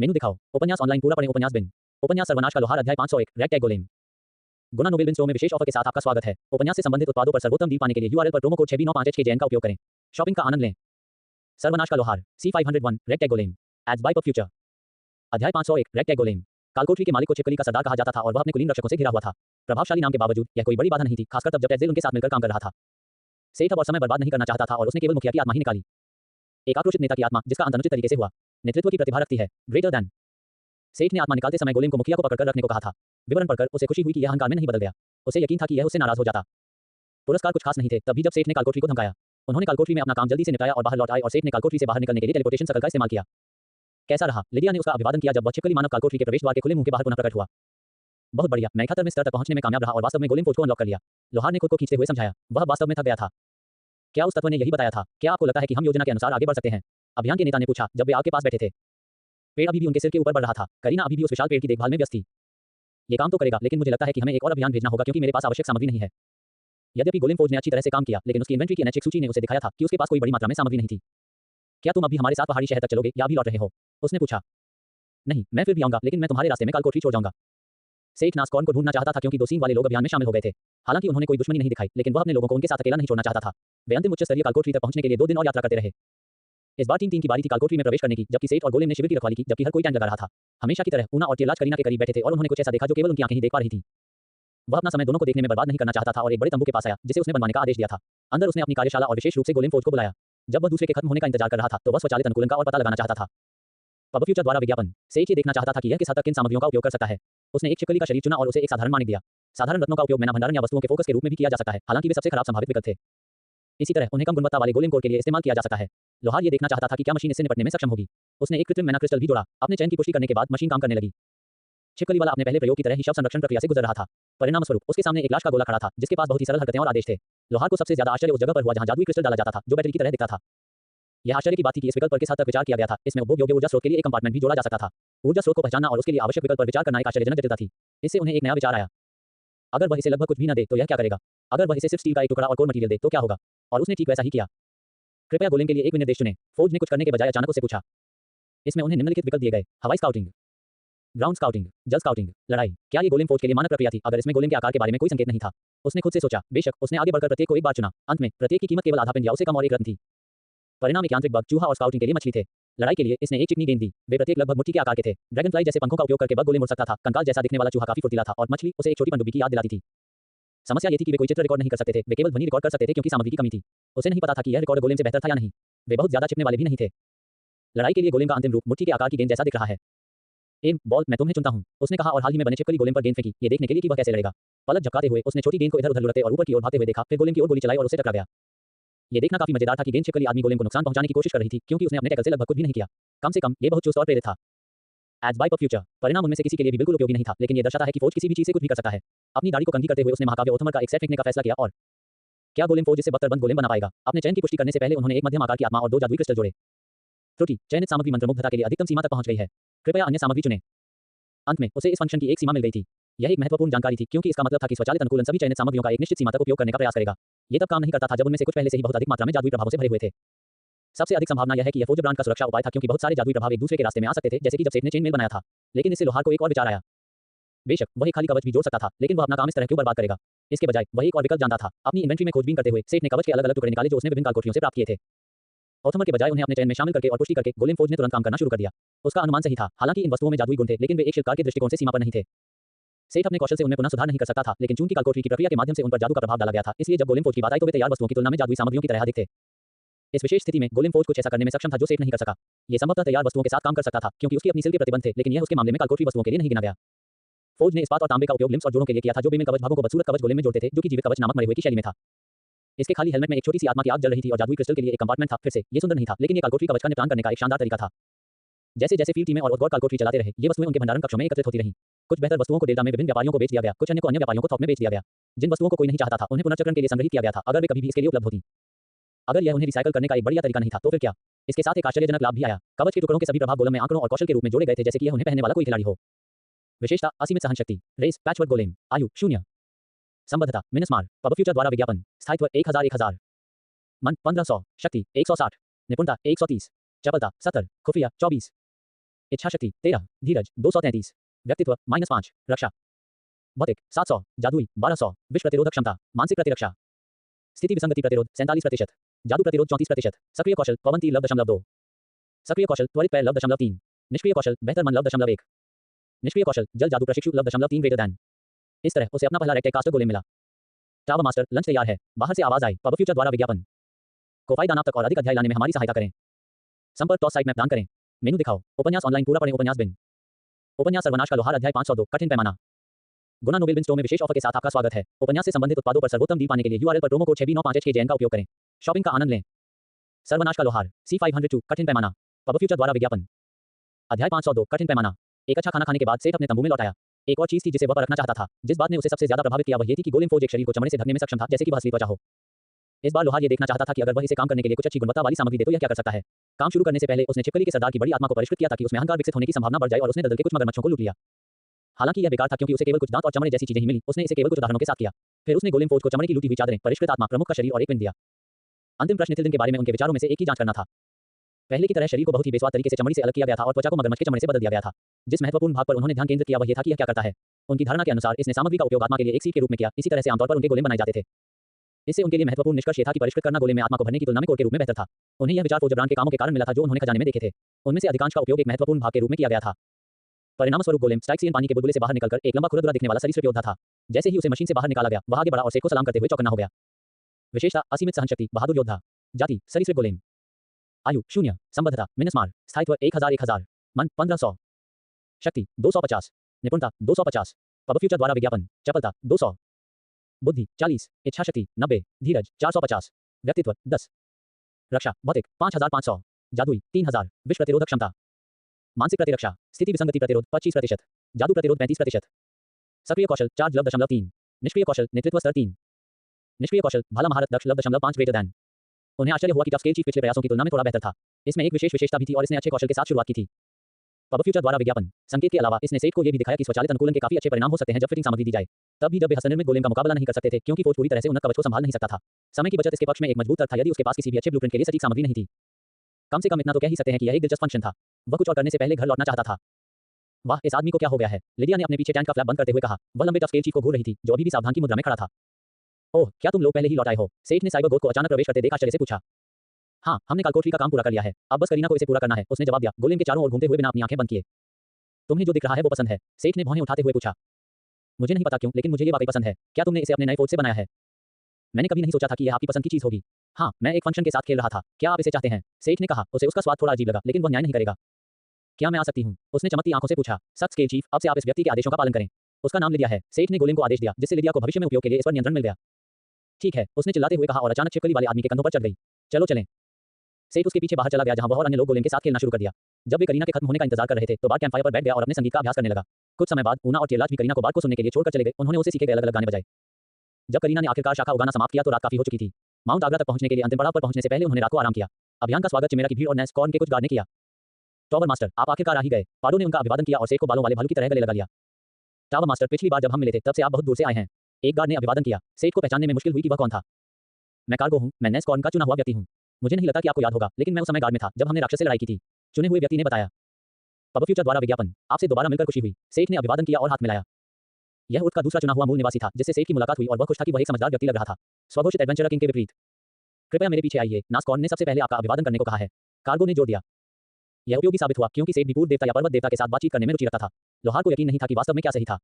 मेनू दिखाओ। उपन्यास ऑनलाइन पूरा पढ़ें। उपन्यास बिन। उपन्यास सर्वनाश का लोहार अध्याय 501 रेड टैग गोलेम। गुना नोवेल बिन स्टोर में विशेष ऑफर के साथ आपका स्वागत है। उपन्यास से संबंधित उत्पादों पर सर्वोत्तम डील पाने के लिए यूआरएल पर प्रोमो कोड 6B95HKJN का उपयोग करें। शॉपिंग का आनंद लें। सर्वनाश का लोहार C501 red tag golem. Ads by pop future. अध्याय 501 रेड टैग गोलेम। कालकोठरी के मालिक को छिपकली का सरदार कहा जाता था और वह अपने कुलीन रक्षकों से घिरा हुआ था। प्रभावशाली नाम के बावजूद यह कोई बड़ी बाधा नहीं थी, खासकर तब जब टेज़ेल उनके साथ मिलकर काम कर रहा था। सेठ अब और समय बर्बाद नहीं करना चाहता था और उसने केवल मुखिया की आत्मा ही निकाली। एक आक्रोशित नेता की आत्मा जिसका अंत अनुचित तरीके से हुआ, नेतृत्व की प्रतिभा रखती है, ग्रेटर देन। सेठ ने आत्मा निकालते समय गोलेम को मुखिया को पकड़कर रखने को कहा था। विवरण पढ़कर उसे खुशी हुई कि यह अहंकार में नहीं बदल गया। उसे यकीन था कि यह उससे नाराज हो जाता। पुरस्कार कुछ खास नहीं थे, तब भी जब सेठ ने कालकोठरी को धमकाया। उन्होंने कालकोठरी में अपना काम जल्दी से निपटाया और बाहर लौट आए और सेठ ने कालकोठरी से बाहर निकलने के लिए टेलीपोर्टेशन सर्कल का इस्तेमाल किया। कैसा रहा? लिडिया ने उसका अभिवादन किया जब वह छिपकली मानव कालकोठरी के प्रवेश द्वार के खुले मुंह के बाहर पुनः प्रकट हुआ। बहुत बढ़िया, मैं 71वें स्तर तक पहुंचने में कामयाब रहा और वास्तव में गोलेम फौज को अनलॉक कर लिया। लोहार ने खुद को खींचते हुए समझाया, वह वास्तव में थक गया था। क्या उस तत्व ने यही बताया था? क्या आपको लगता है कि हम योजना के अनुसार आगे बढ़ सकते हैं? अभियान के नेता ने पूछा जब वे आग के पास बैठे थे। पेड़ अभी भी उनके सिर के ऊपर बढ़ रहा था। करीना अभी भी उस विशाल पेड़ की देखभाल में व्यस्त थी। ये काम तो करेगा, लेकिन मुझे लगता है कि हमें एक और अभियान भेजना होगा क्योंकि मेरे पास आवश्यक सामग्री नहीं है। यद्यपि गोलेम फौज ने अच्छी तरह से काम किया, लेकिन उसकी इन्वेंट्री की अनैच्छिक सूची ने उसे दिखाया था कि उसके पास कोई बड़ी मात्रा में सामग्री नहीं थी। क्या तुम अभी हमारे साथ पहाड़ी शहर तक चलोगे या अभी लौट रहे हो? उसने पूछा। नहीं, मैं फिर भी आऊंगा, लेकिन मैं तुम्हारे रास्ते में कालकोठरी छोड़ जाऊंगा। सेठ नासकॉर्न को ढूंढना चाहता था क्योंकि 2 सींग वाले लोग अभियान में शामिल हो गए थे। हालांकि उन्होंने कोई दुश्मनी नहीं दिखाई, लेकिन वह अपने लोगों को उनके साथ अकेला नहीं छोड़ना चाहता था। वे अंतिम उच्च स्तरीय कालकोठरी तक पहुंचने के लिए 2 दिन और यात्रा करते रहे। इस बार टीम 3 की बारी थी कालकोठरी में प्रवेश करने की, जबकि सेठ और गोलेम ने शिविर की रखवाली की, जबकि हर कोई टाइम लगा रहा था। हमेशा की तरह ऊना और टिरलाज करीना के करीब बैठे थे और उन्होंने कुछ ऐसा देखा जो केवल उनकी आंखें ही देख पा रही थी। वह अपना समय दोनों को देखने में बर्बाद नहीं करना चाहता था और एक बड़े तंबू के पास आया जिसे उसने बनवाने का आदेश दिया था। अंदर उसने अपनी कार्यशाला और विशेष रूप से गोलेम फौज को बुलाया। जब वह दूसरे के खत्म होने का इंतजार कर रहा था तो वह स्वचालित अनुकूलन का और पता लगाना चाहता था। पब फ्यूचर द्वारा विज्ञापन। सेठ ये देखना चाहता था कि यह किस हद तक किन सामग्रियों का उपयोग कर सकता है। उसने एक छिपकली का शरीर चुना और उसे एक साधारण मानिक दिया। साधारण रत्नों का उपयोग मैना भंडारण या वस्तुओं के फोकस के रूप में भी किया जा सकता है, हालांकि वे सबसे खराब संभावित विकल्प थे। इसी तरह उन्हें कम गुणवत्ता वाले गोलेम कोर के लिए इस्तेमाल किया जा सकता है। लोहार ये देखना चाहता था कि क्या मशीन इससे निपटने में सक्षम होगी। उसने एक कृत्रिम मैना क्रिस्टल भी जोड़ा। अपने चयन की पुष्टि करने के बाद मशीन काम करने लगी। छिपकली वाला अपने पहले प्रयोग की तरह ही शव संरक्षण प्रक्रिया से गुजर रहा था। परिणाम स्वरूप उसके सामने एक लाश का गोला खड़ा था जिसके पास बहुत ही सरल हरकतें और आदेश थे। लोहार को सबसे ज्यादा आश्चर्य उस जगह पर हुआ जहां जादुई क्रिस्टल डाला जाता था जो बैटरी की तरह दिखता था। यह आश्चर्य की बात थी कि इस विकल्प पर किस हद तक विचार किया गया था। इसमें उपभोग योग्य ऊर्जा स्रोत के लिए एक कंपार्टमेंट भी जोड़ा जा सकता था। ऊर्जा स्रोत को पहचानना और उसके लिए आवश्यक विकल्प पर विचार करना एक आश्चर्यजनक जटिलता थी। इससे उन्हें एक नया विचार आया। अगर वह इसे लगभग कुछ भी न दे तो यह क्या करेगा? अगर वह इसे सिर्फ स्टील का एक टुकड़ा और कोर मटेरियल दे तो क्या होगा? और उसने ठीक वैसा ही किया। कृपया गोलेम के लिए एक विनिर्देश चुनें। फौज ने कुछ करने के बजाय अचानक उससे पूछा। इसमें उन्हें निम्नलिखित विकल्प दिए गए: हवाई स्काउटिंग, ग्राउंड स्काउटिंग, जल स्काउटिंग, लड़ाई। क्या ये गोलेम फौज के लिए मानक प्रक्रिया थी अगर इसमें गोलेम के आकार के बारे में कोई संकेत नहीं था? उसने खुद से सोचा। बेशक उसने आगे बढ़कर प्रत्येक को एक बार चुना। अंत में प्रत्येक की कीमत केवल आधा पेन या उससे कम और एक रत्न थी। परिणाम एक यांत्रिक बग, चूहा और स्काउटिंग के लिए मछली थे। लड़ाई के लिए इसने एक चिकनी गेंद दी। वे प्रत्येक लगभग मुट्ठी के आकार के थे। ड्रैगनफ्लाई जैसे पंखों का उपयोग करके बग गोलेम उड़ सकता था। कंकाल जैसा दिखने वाला चूहा काफी फुर्तीला था और मछली उसे एक छोटी पनडुब्बी की याद दिलाती थी। समस्या ये थी कि वे कोई चित्र रिकॉर्ड नहीं कर सकते थे, वे केवल ध्वनि रिकॉर्ड कर सकते थे क्योंकि सामग्री की कमी थी। उसे नहीं पता था कि यह रिकॉर्ड गोलेम से बेहतर था या नहीं। वे बहुत ज्यादा चिपने वाले भी नहीं थे। लड़ाई के लिए गोलेम का अंतिम रूप मुट्ठी के आकार की गेंद जैसा दिख रहा है। एम बॉल, मैं तुम्हें चुनता हूं, उसने कहा और हाल ही में बने छिपकली गोलेम पर गेंद फेंकी, ये देखने के लिए कि वह कैसे लड़ेगा। पलक झपकाते हुए उसने छोटी गेंद को इधर-उधर लुढ़कते और ऊपर की ओर भागते हुए देखा, फिर गोलेम की ओर गोली चलाई और उसे टकरा गया। ये देखना काफी मजेदार था कि गेंद छिपकली आदमी गोलेम को नुकसान पहुंचाने की कोशिश कर रही थी क्योंकि उसने अपने टैकल से लगभग कुछ भी नहीं किया। कम से कम ये बहुत चुस्त और प्रेरित था। Ads by pop future. परिणाम उनमें से किसी के लिए भी बिल्कुल उपयोगी नहीं था, लेकिन ये दर्शाता है कि फौज किसी भी चीज से कुछ भी कर सकता है। अपनी दाढ़ी को कंघी करते हुए उसने महाकाव्य ओथमर का एक सेट फेंकने का फैसला किया और क्या गोलेम फौज इसे बख्तरबंद गोलेम बना पाएगा? अपने चयन की पुष्टि करने से पहले उन्होंने एक मध्यम आकार की आत्मा और 2 जादुई क्रिस्टल जोड़े। त्रुटि, चयनित सामग्री मंत्रमुग्धता के लिए अधिकतम सीमा तक पहुंच गई है। कृपया अन्य सामग्री चुनें। अंत में उसे इस फंक्शन की एक सीमा मिल गई थी। यह एक महत्वपूर्ण जानकारी थी क्योंकि इसका मतलब था कि स्वचालित अनुकूलन सभी चयनित सामग्रियों का एक निश्चित सीमा तक उपयोग करने का प्रयास करेगा। ये तब काम नहीं करता था जब उनमें से कुछ पहले से ही बहुत अधिक मात्रा में जादुई प्रभावों से भरे हुए थे। सबसे अधिक संभावना यह है कि यह फौज ब्रांड का सुरक्षा उपाय था क्योंकि बहुत सारे जादुई प्रभाव एक दूसरे के रास्ते में आ सकते थे, जैसे कि जब सेठ ने चेन मेल बनाया था। लेकिन इससे लोहार को एक और विचार आया। बेशक वह एक खाली कवच भी जोड़ सकता था, लेकिन वह अपना काम इस तरह क्यों बर्बाद करेगा? इसके बजाय वह एक और विकल्प जानता था। अपनी इन्वेंट्री में खोजबीन करते हुए सेठ ने कवच के अलग-अलग टुकड़े निकाले जो उसने विभिन्न कालकोठरियों से प्राप्त किए थे। ओथमर के बजाय उन्हें अपने चयन में शामिल करके और पुष्टि करके गोलेम फौज ने तुरंत काम करना शुरू कर दिया। उसका अनुमान सही था, हालांकि इन वस्तुओं में जादुई गुण थे, लेकिन वे एक शिल्पकार के दृष्टिकोण से सीमा पर नहीं थे। सेठ अपने कौशल से उनमें पुनः सुधार नहीं कर सकता था, लेकिन चूंकि कालकोठरी की प्रक्रिया के माध्यम से उन पर जादू का प्रभाव डाला गया था, इसलिए जब गोलेम फौज की बात आई तो वे तैयार वस्तुओं की तुलना में जादुई सामग्रियों की तरह अधिक थे। इस विशेष स्थिति में गोलेम फौज कुछ ऐसा करने में सक्षम था जो सेठ नहीं कर सका। ये संभवतः तैयार वस्तुओं के साथ काम कर सकता था क्योंकि उसकी अपनी सिल के प्रतिबंध थे, लेकिन यह उसके मामले में कालकोठरी वस्तुओं के लिए नहीं गिना गया। फौज ने इस्पात और तांबे का उपयोग लिम्स और जोड़ों के लिए किया था जो बेमेल कवच भागों को बदसूरत कवच गोलेम में जोड़ते थे, जो कि जीवित कवच नामक मरे हुए की शैली में था। इसके खाली हेलमेट में एक छोटी सी आत्मा की आग जल रही थी और जादुई क्रिस्टल के लिए एक कंपार्टमेंट था। फिर से ये सुंदर नहीं था, लेकिन ये कालकोठरी कवच का निपटान करने का एक शानदार तरीका था। जैसे जैसे फील्ड टीमें और उद्गौर कालकोठरी चलाते रहे, ये वस्तुएं उनके भंडारण कक्षों में एकत्रित होती रहीं। कुछ बेहतर वस्तुओं को डेल्टा में विभिन्न व्यापारियों को बेच दिया गया, कुछ अन्य को अन्य व्यापारियों को थोक में बेच दिया गया। जिन वस्तुओं को कोई नहीं चाहता था उन्हें पुनर्चक्रण के लिए संग्रहित किया गया था अगर वे कभी भी इसके लिए उपलब्ध होती। अगर यह उन्हें रिसाइकल करने का एक बढ़िया तरीका नहीं था तो फिर क्या? इसके साथ एक आश्चर्यजनक लाभ भी आया। कवच के टुकड़ों के सभी प्रभाव गोलम में आंकड़ों और कौशल के रूप में जोड़े गए थे, जैसे कि यह उन्हें पहनने वाला कोई खिलाड़ी हो। विशेषता: असीमित सहनशक्ति, रेस, पैचवर्क गोलेम, आयु 0, संबद्धता, मिनस्मार, पब फ्यूचर द्वारा विज्ञापन, स्थायित्व 1000, मन 1500, शक्ति 160, निपुणता 130, चपलता 70, खुफिया 24। इच्छाशक्ति 13, धीरज 233, व्यक्तित्व -5, रक्षा भौतिक 700, जादुई 1200, विष प्रतिरोधक क्षमता, मानसिक प्रतिरक्षा, स्थिति विसंगति प्रतिरोध 47%, जादू प्रतिरोध 34%, सक्रिय कौशल पवन तीर लव 0.2, सक्रिय कौशल त्वरित पैर लव 0.3, निष्क्रिय कौशल बेहतर मन लव 0.1, निष्क्रिय कौशल जल जादू प्रशिक्षु लव 0.3 ग्रेटर दैन। इस तरह उसे अपना पहला रेक्टेक कास्टर गोलेम मिला। टावर मास्टर लंच तैयार है। बाहर से आवाज आई। पब फ्यूचर द्वारा विज्ञापन। कोफाई दानाप तक और अधिक अध्याय लाने में हमारी सहायता करें। संपर्क टॉस साइट मैप दान करें। मेनू दिखाओ। उपन्यास ऑनलाइन पूरा पढ़ें। उपन्यास बिन। उपन्यास सर्वनाश का लोहार अध्याय 502 कठिन पैमाना। गुना नोबेल बिन स्टोर में विशेष ऑफर के साथ आपका स्वागत है। उपन्यास से संबंधित उत्पादों पर सर्वोत्तम डील पाने के लिए यूआरएल पर प्रोमो कोड 6B95HKJN का उपयोग करें। शॉपिंग का आनंद लें। सर्वनाश का लोहार C502 कठिन पैमाना। पब फ्यूचर द्वारा विज्ञापन। अध्याय 502 कठिन पैमाना। एक अच्छा खाना खाने के बाद सेठ अपने तंबू में लौट आया। एक और चीज थी जिसे वह परखना चाहता था। जिस बात ने उसे सबसे ज्यादा प्रभावित किया वह ये थी कि गोलेम फोर्ज एक शरीर को चमड़े से ढकने में सक्षम था, जैसे कि वह असली त्वचा हो। इस बार लोहार ये देखना चाहता था कि अगर वह इसे काम करने के लिए कुछ अच्छी गुणवत्ता वाली सामग्री दे तो यह क्या कर सकता है। काम शुरू करने से पहले उसने छिपकली के सरदार की बड़ी आत्मा को परिष्कृत किया ताकि उसमें अहंकार विकसित होने की संभावना बढ़ जाए और उसने दल के कुछ मगरमच्छों को लूट लिया। हालांकि यह बेकार था क्योंकि उसे केवल कुछ दांत और चमड़े जैसी चीजें ही मिली। उसने इसे केवल कुछ उदाहरणों के साथ किया। फिर उसने गोलेम फोर्ज को चमड़े की लूटी हुई चादरें, परिष्कृत आत्मा, प्रमुख का शरीर और एक पिन दिया। अंतिम प्रश्न निथिल दिन के बारे में उनके विचारों में से एक की जांच करना था। पहले की तरह शरीर को बहुत ही बेस्वाद तरीके से चमड़ी से अलग किया गया था और त्वचा को मगरमच्छ के चमड़े से बदल दिया गया था। जिस महत्वपूर्ण भाग पर उन्होंने ध्यान केंद्रित किया वह ये था कि यह क्या करता है। उनकी धारणा के अनुसार इसने सामग्री का उपयोग आत्मा के लिए एक सीट के रूप में किया। इसी तरह से आमतौर पर उनके गोलेम बनाए जाते थे। इससे उनके लिए महत्वपूर्ण निष्कर्ष ये था कि परिष्कृत करना गोलेम में आत्मा को भरने की तुलना में कोर के रूप में बेहतर था। उन्हें यह विचार फोर्ज ब्रांड के कामों के कारण मिला था जो उन्होंने खजाने में देखे थे। उनमें से अधिकांश का उपयोग एक महत्वपूर्ण भाग के रूप में किया गया था। परिणामस्वरूप गोलेम स्टाइक्सियन पानी के बुलबुले से बाहर निकलकर एक लंबा खुरदुरा दिखने वाला सरीसृप योद्धा था। जैसे ही उसे मशीन से बाहर निकाला गया वह आगे बढ़ा और सेठ को सलाम करते हुए चौकन्ना हो गया। विशेषता असीमित सहनशक्ति, बहादुर योद्धा। जाति सरीसृप गोलेम। आयु 0, संबद्धता मिनस्मार, स्थायित्व 1000, मन 1500, शक्ति 250, निपुणता 250, पब फ्यूचर द्वारा विज्ञापन, चपलता 200, बुद्धि 40, इच्छाशक्ति 90, धीरज 450, व्यक्तित्व 10, रक्षा भौतिक 5500, जादुई 3000, विष प्रतिरोधक क्षमता, मानसिक प्रतिरक्षा, स्थिति विसंगति प्रतिरोध 25%, जादू प्रतिरोध 35%, सक्रिय कौशल 4.3, निष्क्रिय कौशल नेतृत्व स्तर 3, निष्क्रिय कौशल भाला महारत दक्ष 5 ग्रेटर दैन। उन्हें आश्चर्य हुआ कि टफ स्केल चीफ पिछले प्रयासों की तुलना में थोड़ा बेहतर था। इसमें एक विशेष विशेषता भी थी और इसने अच्छे कौशल के साथ शुरुआत की थी। पब फ्यूचर द्वारा विज्ञापन संकेत के अलावा इसने सेठ को यह भी दिखाया कि स्वचालित अनुकूलन के काफी अच्छे परिणाम हो सकते हैं जब फिटिंग सामग्री दी जाए। तब भी जब वे हस्तनिर्मित गोलेम का मुकाबला नहीं कर सकते थे क्योंकि फोर्ज पूरी तरह से उन्नत कवच को संभाल नहीं सकता था। समय की बचत इसके पक्ष में एक मजबूत तर्क था यदि उसके पास किसी भी अच्छे ब्लूप्रिंट के लिए सटीक सामग्री नहीं थी। कम से कम इतना तो कह ही सकते हैं कि यह एक दिलचस्प फंक्शन था। वह कुछ और करने से पहले घर लौटना चाहता था। वाह, इस आदमी को क्या हो गया है। लिडिया ने अपने पीछे टैंक का फ्लैप बंद करते हुए कहा। वह लंबे टफ स्केल चीफ को घूर रही थी जो अभी भी सावधान की मुद्रा में खड़ा था। ओह, क्या तुम लोग पहले ही लौट आए हो? सेठ ने साइबर गोद को अचानक प्रवेश करते देख आश्चर्य से पूछा। हाँ, हमने कालकोठरी का काम पूरा कर लिया है। अब बस करीना को इसे पूरा करना है, उसने जवाब दिया, गोलेम के चारों ओर घूमते हुए बिना अपनी आंखें बंद किए। तुम्हें जो दिख रहा है वो पसंद है? सेठ ने भौहें उठाते हुए पूछा। मुझे नहीं पता क्यों, लेकिन मुझे ये वाकई पसंद है। क्या तुमने इसे अपने नए फोर्ज से बनाया है? मैंने कभी नहीं सोचा था कि यह आपकी पसंद की चीज होगी। हाँ, मैं एक फंक्शन के साथ खेल रहा था। क्या आप इसे चाहते हैं? सेठ ने कहा। उसे उसका स्वाद थोड़ा अजीब लगा, लेकिन वह न्याय नहीं करेगा। क्या मैं आ सकती हूँ? उसने चमकती आंखों से पूछा। सख्त स्केल चीफ, अब से आप इस व्यक्ति के आदेशों का पालन करें। उसका नाम लिडिया है। सेठ ने गोलेम को आदेश दिया, जिससे लिडिया को भविष्य में उपयोग के लिए इस पर नियंत्रण मिल गया। ठीक है, उसने चिल्लाते हुए कहा और अचानक छिपकली वाले आदमी के कंधों पर चढ़ गई। चलो चलें। सेठ उसके पीछे बाहर चला गया जहां वह और अन्य लोग गोलेम के साथ खेलना शुरू कर दिया। जब वे करीना के खत्म होने का इंतजार कर रहे थे तो बार कैंपफायर पर बैठ गया और अपने संगीत का अभ्यास करने लगा। कुछ समय बाद ऊना और टियरलाज भी करीना को बार को सुनने के लिए छोड़कर चले गए। उन्होंने उसे सीखे गए अलग अलग गाने बजाए। जब करीना ने आखिरकार शाखा उगाना समाप्त किया तो रात काफी हो चुकी थी। माउंट आगरा तक पहुंचने के लिए अंतिम पड़ाव पर पहुंचने से पहले उन्होंने रात को आराम किया। अभियान का स्वागत चिमेरा की भीड़ और नेस कॉर्न के कुछ गार्ड ने किया। टावर मास्टर, आप आखिरकार आ ही गए। पाडो ने उनका अभिवादन किया और सेठ को बालों वाले भालू की तरह गले लगा लिया। टावर मास्टर, पिछली बार जब हम मिले थे तब से आप बहुत दूर से आए हैं। एक गार्ड ने अभिवादन किया। सेठ को पहचानने में मुश्किल हुई कि वह कौन था। मैं कार्गो हूँ, मैं नेस कॉर्न का चुना हुआ व्यक्ति हूँ। मुझे नहीं लगता कि आपको याद होगा, लेकिन मैं उस समय गार्ड में था जब हमने राक्षस से लड़ाई की थी। चुने हुए व्यक्ति ने बताया। पब फ्यूचर द्वारा विज्ञापन, आपसे दोबारा मिलकर खुशी हुई। सेठ ने अभिवादन किया और हाथ मिलाया। यह उर्ट का दूसरा चुना हुआ मूल निवासी था जिससे सेठ की मुलाकात हुई और वह खुश था कि वह एक समझदार व्यक्ति लग रहा था। स्वघोषित एडवेंचरर किंग के विपरीत। कृपया मेरे पीछे आइए, नासकॉर्न ने सबसे पहले आपका अभिवादन करने को कहा है। कार्गो ने जोर दिया। यह उपयोगी साबित हुआ क्योंकि सेठ भी पूर्व देवता या पर्वत देवता के साथ बातचीत करने में रुचि रखता था। लोहार को यकीन नहीं था कि वास्तव में क्या सही था।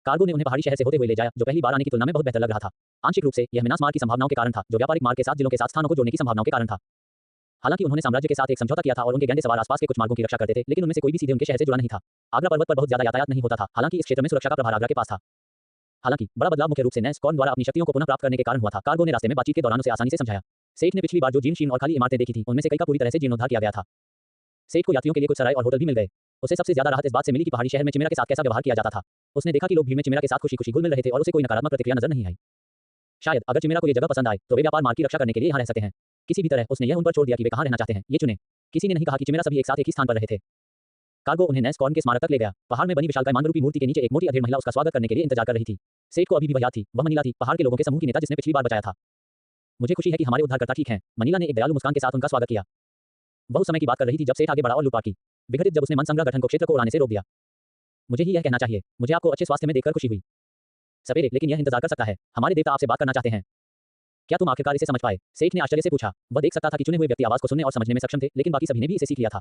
कार्गो ने उन्हें पहाड़ी शहर से होते हुए ले जाया जो पहली बार आने की तुलना में बहुत बेहतर लग रहा था। आंशिक रूप से यह मिनास मार्ग की संभावनाओं के कारण था जो व्यापारिक मार्ग के साथ जिलों के साथ स्थानों को जोड़ने की संभावनाओं के कारण था। हालांकि उन्होंने साम्राज्य के साथ एक समझौता किया था और उनके गैंडे सवार आसपास के कुछ मार्गों की रक्षा करते थे, लेकिन उनमें से कोई भी सीधे उनके शहर से जुड़ा नहीं था। आगरा पर्वत पर बहुत ज्यादा यातायात नहीं होता था, हालांकि इस क्षेत्र में सुरक्षा का प्रभार आगरा के पास था। हालांकि बड़ा बदलाव मुख्य रूप से नेस कॉर्न द्वारा अपनी शक्तियों को पुनः प्राप्त करने के कारण हुआ था। कार्गो ने रास्ते में बातचीत के दौरान उसे आसानी से समझाया। सेठ ने पिछली बार जो जीर्ण शीर्ण और खाली इमारतें देखी थी उनमें से कई का पूरी तरह से जीर्णोद्धार किया गया था। सेठ को यात्रियों के लिए कुछ सराय और होटल भी मिल गए। उसे सबसे ज्यादा राहत इस बात से मिली कि पहाड़ी शहर में चिमेरा के साथ कैसा व्यवहार किया जाता था। उसने देखा कि लोग भीड़ में चिमेरा के साथ खुशी खुशी घुल मिल रहे थे और उसे कोई नकारात्मक प्रतिक्रिया नजर नहीं आई। शायद अगर चिमेरा को ये जगह पसंद आए तो वे व्यापार मार्ग की रक्षा करने के लिए यहाँ रह सकते हैं। किसी भी तरह उसने यह उन पर छोड़ दिया कि वे कहाँ रहना चाहते हैं, ये चुने। किसी ने नहीं कहा कि चिमेरा सभी एक साथ एक ही स्थान पर रहे थे। कार्गो उन्हें नेस कॉर्न के स्मारक तक ले गया। पहाड़ में बनी विशालकाय मानवरूपी मूर्ति के नीचे एक मोटी अधेड़ महिला उसका स्वागत करने के लिए इंतजार कर रही थी। सेठ को अभी भी वह याद थी। वह मनीला थी, पहाड़ के लोगों के समूह की नेता जिसने पिछली बार बचाया था। मुझे खुशी है कि हमारे उद्धारकर्ता ठीक हैं। मनीला ने एक दयालु मुस्कान के साथ उनका स्वागत किया। वह उस समय की बात कर रही थी जब सेठ आगे बढ़ा और लूटपाट की। विघटित जब उसने मन संग्रह गठन को क्षेत्र को उड़ाने से रोक दिया। मुझे ही यह कहना चाहिए, मुझे आपको अच्छे स्वास्थ्य में देखकर खुशी हुई। सपेरे, लेकिन यह इंतजार कर सकता है, हमारे देवता आपसे बात करना चाहते हैं। क्या तुम आखिरकार इसे समझ पाए? सेठ ने आश्चर्य से पूछा। वह देख सकता था कि चुने हुए व्यक्ति आवाज को सुनने और समझने में सक्षम थे, लेकिन बाकी सभी ने भी इसे सीख लिया था।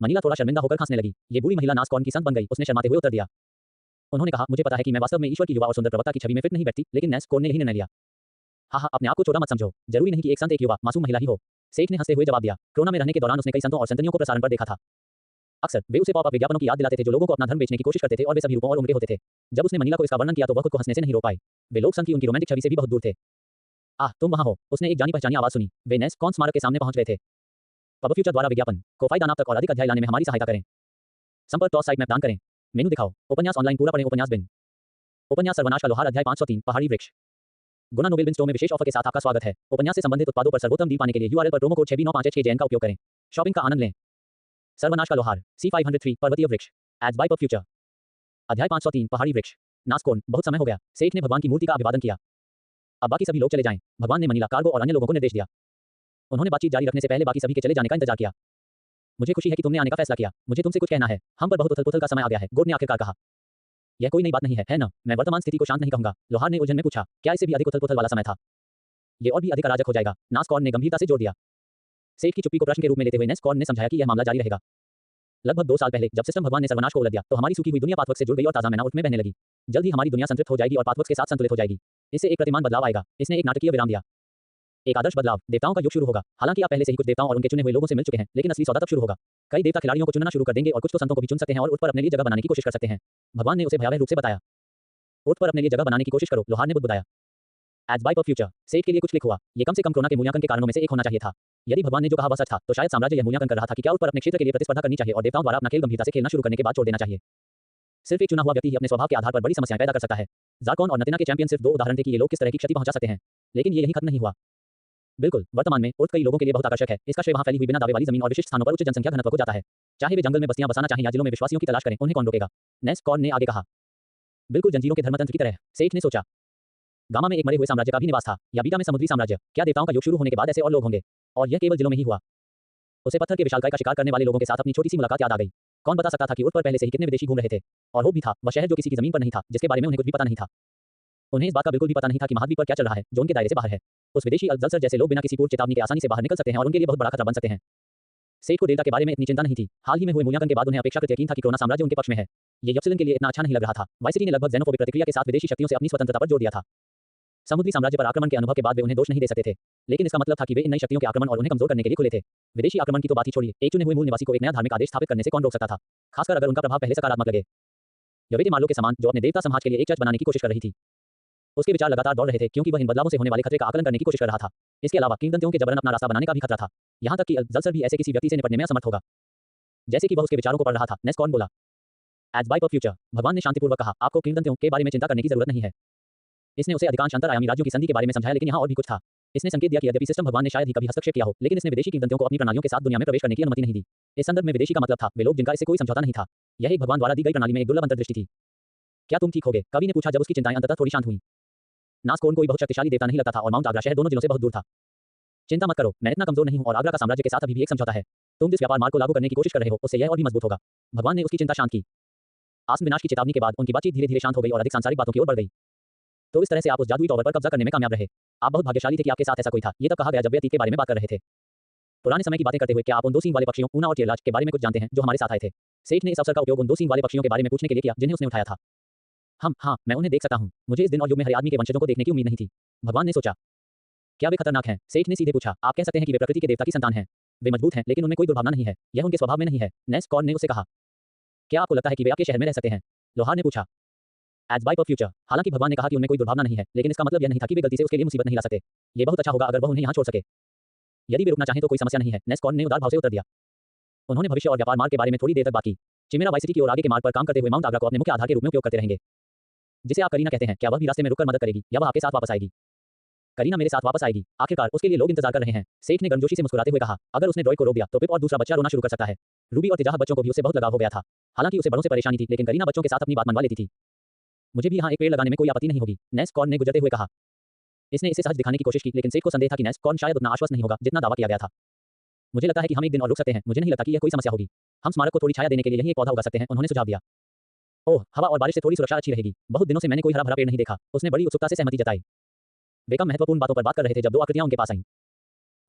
मनीला थोड़ा शर्मिंदा होकर खांसने लगी। ये बूढ़ी महिला नासकॉन की संत बन गई, उसने शर्माते हुए उत्तर दिया। उन्होंने कहा, मुझे पता है कि मैं वास्तव में ईश्वर की युवा और सुंदर प्रवक्ता की छवि में फिट नहीं बैठती, लेकिन नासकॉन ने यही निर्णय लिया। हाँ, अपने आप को छोटा मत समझो, जरूरी नहीं कि एक संत एक युवा मासूम महिला ही हो। सेठ ने हंसते हुए जवाब दिया। कोरोना में रहने के दौरान उसने कई संतों और संतनियों को प्रसारण पर देखा था। अक्सर वे उसे पॉप अप विज्ञापनों की याद दिलाते थे जो लोगों को अपना धर्म बेचने की कोशिश करते थे और वे सभी रूपों और उम्र के होते थे। जब उसने मनीला को इसका वर्णन किया तो वह खुद को हंसने से नहीं रोक पाई। वे लोग संत की उनकी रोमांटिक छवि से भी बहुत दूर थे। आह, तुम वहां हो, उसने एक जानी पहचानी आवाज सुनी। वे नासकॉन स्मारक के सामने पहुंच गए थे। पब फ्यूचर द्वारा विज्ञापन कोफाई दानाप तक और अधिक अध्याय लाने में हमारी सहायता करें। संपर्क टॉस साइट मैप दान करें। मेनू दिखाओ। उपन्यास ऑनलाइन पूरा पढ़ें। उपन्यास बिन। उपन्यास सर्वनाश का लोहार अध्याय 503 पहाड़ी वृक्ष। गुना नोबेल बिन स्टोर में विशेष ऑफर के साथ आपका स्वागत है। उपन्यास से संबंधित उत्पादों पर सर्वोत्तम डील पाने के लिए यूआरएल पर प्रोमो कोड 6B95HKJN का उपयोग करें। शॉपिंग का आनंद लें। सर्वनाश का लोहार C503 पर्वतीय वृक्ष एड्स बाय पब फ्यूचर। अध्याय 503 पहाड़ी वृक्ष। नासकॉन, बहुत समय हो गया। सेठ ने भगवान की मूर्ति का अभिवादन किया। अब बाकी सभी लोग चले जाएं। भगवान ने मनीला, कार्गो और अन्य लोगों को निर्देश दिया। उन्होंने बातचीत जारी रखने से पहले बाकी सभी के चले जाने का इंतजार किया। मुझे खुशी है कि तुमने आने का फैसला किया। मुझे तुमसे कुछ कहना है। हम पर बहुत उथल-पुथल का समय आ गया है, गोड ने आखिरकार कहा। यह कोई नई बात नहीं है ना? मैं वर्तमान स्थिति को शांत नहीं कहूंगा, लोहार ने उलझन में पूछा। क्या इससे भी अधिक उथल-पुथल वाला समय था? ये और भी अधिक अराजक हो जाएगा, नासकॉन ने गंभीरता से जोर दिया। सेठ की चुप्पी को प्रश्न के रूप में लेते हुए नासकॉन ने समझाया कि यह मामला जारी रहेगा। लगभग 2 साल पहले जब सिस्टम भगवान ने सर्वनाश को उलट दिया तो हमारी सूखी हुई दुनिया पाथवर्क से जुड़ गई और ताजा मैना उठ में बहने लगी। जल्द ही हमारी दुनिया संतृप्त हो जाएगी और पाथवर्क के साथ संतुलित हो जाएगी। इससे एक प्रतिमान बदलाव आएगा। इसने एक नाटकीय विराम दिया। एक आदर्श बदलाव, देवताओं का युग शुरू होगा। हालांकि आप पहले से ही कुछ देवताओं और उनके चुने हुए लोगों से मिल चुके हैं, लेकिन असली सौदा तब शुरू होगा। कई देवता खिलाड़ियों को चुनना शुरू कर देंगे और कुछ तो संतों को भी चुन सकते हैं और उठ पर अपने लिए जगह बनाने की कोशिश कर सकते हैं। भगवान ने उसे भयावह रूप से बताया। उठ पर अपने लिए जगह बनाने की कोशिश करो, लोहार ने बुदबुदाया। Ads by pub future. सेठ के लिए कुछ क्लिक हुआ। ये कम से कम कोरोना के मूल्यांकन के कारणों में से एक होना चाहिए था। यदि भगवान ने जो कहा वह सच था, तो शायद साम्राज्य यह मूल्यांकन कर रहा था कि क्या उठ पर अपने क्षेत्र के लिए प्रतिस्पर्धा करनी चाहिए और देवताओं द्वारा अपना खेल गंभीरता से खेलना शुरू करने के बाद छोड़ देना चाहिए। सिर्फ एक चुना हुआ व्यक्ति ही अपने स्वभाव के आधार पर बड़ी समस्याएं पैदा कर सकता है। ज़ारकॉन और नतीना के चैंपियन सिर्फ 2 उदाहरण थे कि ये लोग किस तरह की क्षति पहुंचा सकते हैं। लेकिन ये यहीं खत्म नहीं हुआ। बिल्कुल, वर्तमान में उठ कई लोगों के लिए बहुत आकर्षक है। इसका श्रेय वहां फैली हुई बिना दावे वाली जमीन और विशिष्ट स्थानों पर उच्च जनसंख्या घनत्व को जाता है। चाहे वे जंगल में बस्तियां बसाना चाहें या जिलों में विश्वासियों की तलाश करें, उन्हें कौन रोकेगा? नासकॉन ने आगे कहा। बिल्कुल जंजीरों के धर्मतंत्र की तरह, सेठ ने सोचा। गामा में एक मरे हुए साम्राज्य का भी निवास था, या बीटा में समुद्री साम्राज्य। क्या देवताओं का युग शुरू होने के बाद ऐसे और लोग होंगे? और यह केवल जिलों में ही हुआ। उसे पत्थर के विशालकाय का शिकार करने वाले लोगों के साथ अपनी छोटी सी मुलाकात याद आ गई। कौन बता सकता था कि उठ पर पहले से ही कितने विदेशी घूम रहे थे? और होप भी था, वह शहर जो किसी की जमीन पर नहीं था, जिसके बारे में उन्हें कुछ भी पता नहीं था। उन्हें इस बात का बिल्कुल भी पता नहीं था कि महाद्वीप पर क्या चल रहा है, जो उनके दायरे से बाहर है। उस विदेशी अल्जलसर जैसे लोग बिना किसी पूर्व चेतावनी के आसानी से बाहर निकल सकते हैं और उनके लिए बहुत बड़ा खतरा बन सकते हैं। सेठ को डेल्टा के बारे में इतनी चिंता नहीं थी। हाल ही में हुए मूल्यांकन के बाद उन्हें अपेक्षाकृत यकीन था कि कोरोना साम्राज्य उनके पक्ष में है। ये यप्सिलन के लिए इतना अच्छा नहीं लग रहा था। वाइसिटी ने लगभग xenophobic प्रतिक्रिया के साथ विदेशी शक्तियों से अपनी स्वतंत्रता पर जोर दिया था। समुद्री साम्राज्य पर आक्रमण के अनुभव के बाद वे उन्हें दोष नहीं दे सकते थे, लेकिन इसका मतलब था कि वे इन नई शक्तियों के आक्रमण और उन्हें कमजोर करने के लिए खुले थे। विदेशी आक्रमण की तो बात ही छोड़िए, एक चुने हुए मूल निवासी को एक नया धार्मिक आदेश स्थापित करने से कौन रोक सकता था, खासकर अगर उनका प्रभाव पहले सकारात्मक लगे। यवेटे मार्लो के समान, जो अपने देवता समाज के लिए एक चर्च बनाने की कोशिश कर रही थी। उसके विचार लगातार दौड़ रहे थे क्योंकि वह इन बदलावों से होने वाले खतरे का आकलन करने की कोशिश कर रहा था। इसके अलावा किंवदंतियों के जबरन अपना रास्ता बनाने का भी खतरा था। यहां तक कि अल्जलसर भी ऐसे किसी व्यक्ति से निपटने में असमर्थ होगा, जैसे कि वह उसके विचारों को पढ़ रहा था। नासकॉन बोला। Ads by pub future. भगवान ने शांतिपूर्वक कहा, आपको किंवदंतियों के बारे में चिंता करने की जरूरत नहीं है। इसने उसे अधिकांश अंतरआयामी राज्यों की संधि के बारे में समझाया, लेकिन यहाँ और भी कुछ था। इसने संकेत दिया कि यद्यपि सिस्टम भगवान ने शायद ही कभी हस्तक्षेप किया हो, लेकिन इसने विदेशी किंवदंतियों को अपनी प्रणालियों के साथ दुनिया में प्रवेश करने की अनुमति नहीं दी। इस संदर्भ में विदेशी का मतलब था वे लोग जिनका इससे कोई समझौता नहीं था। यह एक भगवान द्वारा दी गई प्रणाली में एक दुर्लभ अंतर्दृष्टि थी। क्या तुम ठीक होगे? कवि ने पूछा जब उसकी चिंताएं अंततः थोड़ी शांत हुई। नासकॉन कोई बहुत शक्तिशाली देवता नहीं लगता था और माउंट आगरा शहर दोनों जिलों से बहुत दूर था। चिंता मत करो, मैं इतना कमजोर नहीं हूं और आगरा का साम्राज्य के साथ अभी भी एक समझौता है। तुम जिस व्यापार मार्ग को लागू करने की कोशिश कर रहे हो, उससे यह और भी मजबूत होगा। भगवान ने उसकी चिंता शांत की। आसन्न विनाश की चेतावनी के बाद उनकी बातचीत धीरे-धीरे शांत हो गई और अधिक सांसारिक बातों की ओर बढ़ गई। तो इस तरह से आप उस जादुई टॉवर पर कब्जा करने में कामयाब रहे। आप बहुत भाग्यशाली थे कि आपके साथ ऐसा कोई था। ये तब कहा गया जब वे अतीत के बारे में बात कर रहे थे। पुराने समय की बातें करते हुए क्या आप उन 2 सींग वाले पक्षियों, ऊना और टियरलाज के बारे में कुछ जानते हैं जो हमारे साथ आए थे? सेठ ने इस अवसर का उपयोग उन 2 सींग वाले पक्षियों के बारे में पूछने के लिए किया जिन्हें उसने उठाया था। हाँ, मैं उन्हें देख सकता हूँ। मुझे इस दिन और युग में हरे आदमी के वंशजों को देखने की उम्मीद नहीं थी। भगवान ने सोचा। क्या वे खतरनाक हैं? सेठ ने सीधे पूछा। आप कह सकते हैं कि वे प्रकृति के देवता की संतान हैं। वे मजबूत हैं, लेकिन उनमें कोई दुर्भावना नहीं है। यह उनके स्वभाव में नहीं है। नासकॉन ने उसे कहा। क्या आपको लगता है कि वे आपके शहर में रह सकते हैं? लोहार ने पूछा। Ads by pub future. हालांकि भगवान ने कहा कि उनमें कोई दुर्भावना नहीं है, लेकिन इसका मतलब यह नहीं था कि वे गलती से उसके लिए मुसीबत नहीं ला सकते। ये बहुत अच्छा होगा अगर वह उन्हें यहाँ छोड़ सके। यदि वे रुकना चाहें तो कोई समस्या नहीं है, नासकॉन ने उदार भाव से उत्तर दिया। उन्होंने भविष्य और व्यापार मार्ग के बारे में थोड़ी देर तक बात की। चिमेरा वाइसिटी की ओर आगे के मार्ग पर काम करते हुए माउंट आगरा को अपने मुख्य आधार के रूप में उपयोग करते रहेंगे। जिसे आप करीना कहते हैं, क्या वह भी रास्ते में रुककर मदद करेगी या वह आपके साथ वापस आएगी? करीना मेरे साथ वापस आएगी। आखिरकार उसके लिए लोग इंतजार कर रहे हैं। सेठ ने गर्मजोशी से मुस्कुराते हुए कहा। अगर उसने ड्रॉय को रोक दिया तो पिप और दूसरा बच्चा रोना शुरू कर सकता है। रूबी और तिजाह बच्चों को भी उससे बहुत लगाव हो गया था। हालांकि उसे बड़ों से परेशानी थी, लेकिन करीना बच्चों के साथ अपनी बात मनवा लेती थी। मुझे भी यहाँ एक पेड़ लगाने में कोई आपत्ति नहीं होगी, नासकॉन ने गुजरते हुए कहा। इसने इसे सहज दिखाने की कोशिश की, लेकिन सेठ को संदेह था कि नासकॉन शायद उतना आश्वस्त नहीं होगा जितना दावा किया गया था। मुझे लगता है कि हम एक दिन और रुक सकते हैं। मुझे नहीं लगता कि यह कोई समस्या होगी। हम स्मारक को थोड़ी छाया देने के लिए यहीं एक पौधा उगा सकते हैं, उन्होंने सुझाव दिया। ओह, हवा और बारिश से थोड़ी सुरक्षा अच्छी रहेगी। बहुत दिनों से मैंने कोई हरा भरा पेड़ नहीं देखा। उसने बड़ी उत्सुकता से सहमति जताई। वे कम महत्वपूर्ण बातों पर बात कर रहे थे जब दो आकृतियां उनके पास आईं।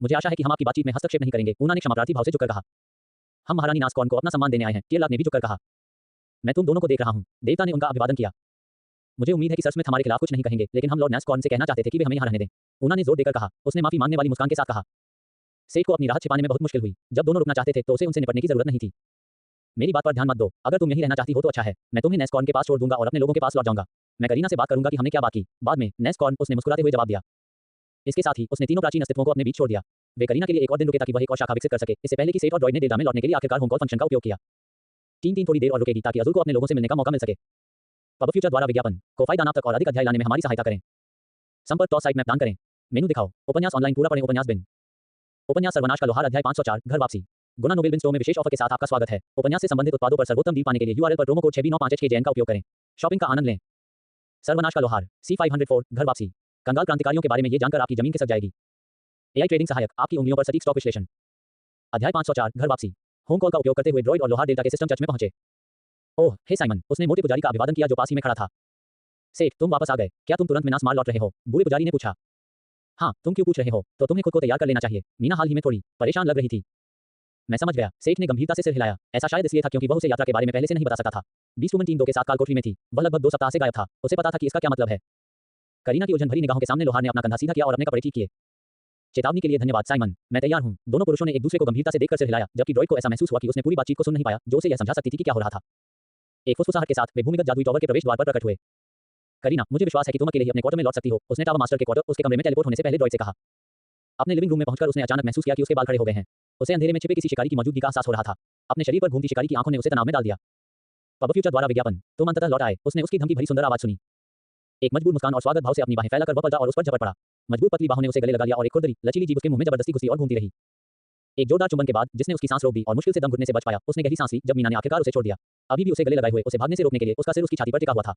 मुझे आशा है कि हम आपकी बातचीत में हस्तक्षेप नहीं करेंगे, ऊना ने क्षमाप्रार्थी भाव से झुककर कहा। हम महारानी नासकॉर्न को अपना सम्मान देने आए हैं, टियरलाक ने भी झुककर कहा। मैं तुम दोनों को देख रहा हूँ। देवता ने उनका अभिवादन किया। मुझे उम्मीद है कि सर स्मिथ हमारे खिलाफ कुछ नहीं कहेंगे, लेकिन हम लॉर्ड नासकॉर्न से कहना चाहते थे कि वे हमें यहाँ रहने दें। ऊना ने जोर देकर कहा। उसने माफी मांगने वाली मुस्कान के साथ कहा। सेठ को अपनी राहत छिपाने में बहुत मुश्किल हुई। जब दोनों रुकना चाहते थे तो उसे उनसे निपटने की जरूरत नहीं थी। मेरी बात पर ध्यान मत दो। अगर तुम यहीं रहना चाहती हो तो अच्छा है। मैं तुम्हें नेस्कॉर्न के पास छोड़ दूंगा और अपने लोगों के पास लौट जाऊंगा। मैं करीना से बात करूंगा कि हमने क्या बात की। बाद में नेस्कॉर्न, उसने मुस्कुराते हुए जवाब दिया। इसके साथ ही उसने तीनों प्राचीन अस्तित्वों को अपने बीच छोड़ दिया। वे करीना के लिए एक और दिन रुके ताकि वह एक और शाखा विकसित कर सके। इससे पहले कि सेठ और ड्रॉइड ने डेल्टा में लौटने के लिए आखिरकार होम कॉल फंक्शन का उपयोग किया। टीम थोड़ी देर और रुकेगी ताकि अज़ुल को अपने लोगों से मिलने का मौका मिल सके। पब फ्यूचर द्वारा विज्ञापन कोफाई दानाब तक और अधिक अध्याय लाने में हमारी सहायता करें। संपर्क टॉस साइट मैप दान करें। मेनू दिखाओ। उपन्यास ऑनलाइन पूरा पढ़ें। उपन्यास बिन। उपन्यास सर्वनाश का लोहार अध्याय 504 घर वापसी। गुना नोबेल बिन स्टोर में विशेष ऑफर के साथ आपका स्वागत है। उपन्यास से संबंधित उत्पादों पर सर्वोत्तम डील पाने के लिए यूआरएल पर प्रोमो कोड 6B95HKJN का उपयोग करें। शॉपिंग का आनंद लें। सर्वनाश का लोहार C504 घर वापसी। कंगाल क्रांतिकारियों के बारे में ये जानकर आपकी जमीन खिसक जाएगी। एआई ट्रेडिंग सहायक आपकी उंगलियों पर सटीक स्टॉक विश्लेषण। अध्याय 504 घर वापसी। होम कॉल का उपयोग करते हुए ड्रॉइड और लोहार डेल्टा के सिस्टम चर्च में पहुंचे। ओह हे साइमन, उसने मोटे पुजारी का अभिवादन किया जो पास ही में खड़ा था। सेठ, तुम वापस आ गए। क्या तुम तुरंत मीनास मार लौट रहे हो? बूढ़े पुजारी ने पूछा। हाँ, तुम क्यों पूछ रहे हो? तो तुम्हें खुद को तैयार कर लेना चाहिए। मीना हाल ही में थोड़ी परेशान लग रही थी। मैं समझ गया। सेठ ने गंभीरता से सिर हिलाया। ऐसा शायद इसलिए था क्योंकि वह उसे यात्रा के बारे में पहले से नहीं बता सका था। बीस्ट वुमन टीम 2 के साथ काल कोठरी में थी। वह लगभग 2 सप्ताह से गायब था। उसे पता था कि इसका क्या मतलब है। करीना की उलझन भरी निगाहों के सामने लोहार ने अपना कंधा सीधा किया और अपने कपड़े ठीक किए। चेतावनी के लिए धन्यवाद साइमन, मैं तैयार हूं। दोनों पुरुषों ने एक दूसरे को गंभीरता से देखकर सिर हिलाया, जबकि ड्रॉइड को ऐसा महसूस हुआ कि उसने पूरी बातचीत को सुन नहीं पाया, जो उसे यह समझा सकती थी कि क्या हो रहा था। एक फुसफुसाहट के साथ वे भूमिगत जादुई टॉवर के प्रवेश द्वार पर प्रकट हुए। करीना, मुझे विश्वास है कि तुम अकेले ही अपने क्वार्टर में लौट सकती हो। उसने टावर मास्टर के क्वार्टर, उसके कमरे में टेलीपोर्ट होने से पहले ड्रॉइड से कहा। अपने लिविंग रूम में पहुंचकर उसने अचानक महसूस किया कि उसके बाल खड़े हो गए हैं। उसे अंधेरे में छिपे किसी शिकारी की मौजूदगी का एहसास हो रहा था। अपने शरीर पर घूमती शिकारी की आंखों ने उसे तनाव में डाल दिया। पब फ्यूचर द्वारा विज्ञापन, तुम अंततः लौट आए। उसने उसकी धमकी भरी सुंदर आवाज सुनी। एक मजबूर मुस्कान और स्वागत भाव से अपनी बाहें फैलाकर वह पलटा और उस पर झपट पड़ा। मजबूत पतली बाहों ने उसे गले लगा लिया और एक खुरदरी लचीली जीभ उसके मुंह में जबरदस्ती घुसी और घूमती रही। एक जोरदार चुंबन के बाद, जिसने उसकी सांस रोक दी और मुश्किल से दम घुटने से बच पाया, उसने गहरी सांस ली जब मीना ने आखिरकार उसे छोड़ दिया। अभी भी उसे गले लगाए हुए उसे भागने से रोकने के लिए उसका सिर उसकी छाती पर टिका हुआ था।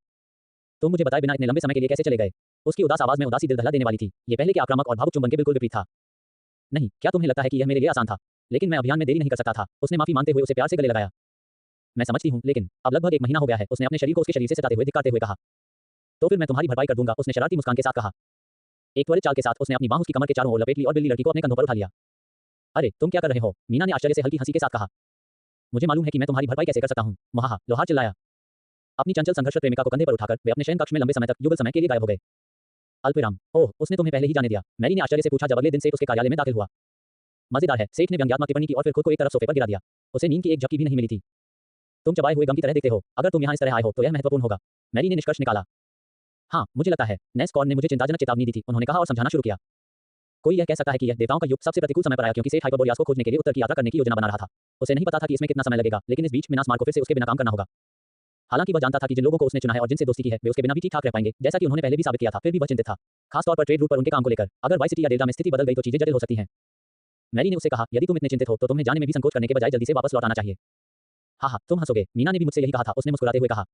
तुम मुझे बताए बिना इतने लंबे समय के लिए कैसे चले गए? उसकी उदास आवाज में उदासी दिल दहला देने वाली थी। ये पहले के आक्रामक और भावुक चुंबन के बिल्कुल विपरीत था। नहीं, क्या तुम्हें लगता है कि यह मेरे लिए आसान था? लेकिन मैं अभियान में देरी नहीं कर सकता था। उसने माफी मांगते हुए उसे प्यार से गले लगाया। मैं समझती हूँ, लेकिन अब लगभग 1 महीना हो गया है। उसने अपने शरीर को उसके शरीर से सटाते हुए धिक्कारते हुए कहा। तो फिर मैं तुम्हारी भरपाई कर दूंगा, उसने शरारती मुस्कान के साथ कहा। एक त्वरित चाल के साथ उसने अपनी बाह उसकी कमर के चारों ओर लपेट ली और बिल्ली लड़की को अपने कंधों पर उठा लिया। अरे, तुम क्या कर रहे हो? मीना ने आश्चर्य से हल्की हंसी के साथ कहा। मुझे मालूम है कि मैं तुम्हारी भरपाई कैसे कर सकता हूँ। महाहा, लोहार चिल्लाया। अपनी चंचल संघर्षरत प्रेमिका को कंधे पर उठाकर वे अपने शयन कक्ष में लंबे समय तक युगल समय के लिए गायब हो गए। अल्पविराम। ओह, उसने तुम्हें पहले ही जाने दिया? मैरी ने आश्चर्य से पूछा जब अगले दिन सेठ उसके कार्यालय में दाखिल हुआ। मजेदार है, सेठ ने व्यंग्यात्मक टिप्पणी की और फिर खुद को एक तरफ सोफे पर गिरा दिया। उसे नींद की एक झपकी भी नहीं मिली थी। तुम चबाए हुए गम की तरह दिखते हो। अगर तुम यहाँ इस तरह आए हो तो यह महत्वपूर्ण होगा। मैरी ने निष्कर्ष निकाला। हाँ, मुझे लगता है। नेस्कॉर्न ने मुझे चिंताजनक चेतावनी दी थी, उन्होंने कहा और समझाना शुरू किया। कोई यह कह सकता है कि यह देवताओं का युग सबसे प्रतिकूल समय पर आया क्योंकि सेठ हाइपरबोरियास को खोजने के लिए उत्तर की यात्रा करने की योजना बना रहा था। उसे नहीं पता था कि इसमें कितना समय लगेगा, लेकिन इस बीच मीनास मार्ग को फिर से उसके बिना काम करना होगा। हालांकि वह जानता था कि जिन लोगों को उसने चुना है और जिनसे दोस्ती की है, वे उसके बिना भी ठीक-ठाक रह पाएंगे, जैसा कि उन्होंने पहले भी साबित किया था। फिर भी वह चिंतित था, खासतौर पर ट्रेड रूट पर उनके काम को लेकर। अगर वाई सिटी या डेल्टा में स्थिति बदल गई तो चीजें जटिल हो सकती हैं। मैरी ने उससे कहा, यदि तुम इतने चिंतित हो तो तुम्हें जाने में भी संकोच करने के बजाय जल्दी से वापस लौट आना चाहिए। हाँ, तुम हंसोगे। मीना ने भी मुझसे यही कहा था, उसने मुस्कुराते हुए कहा।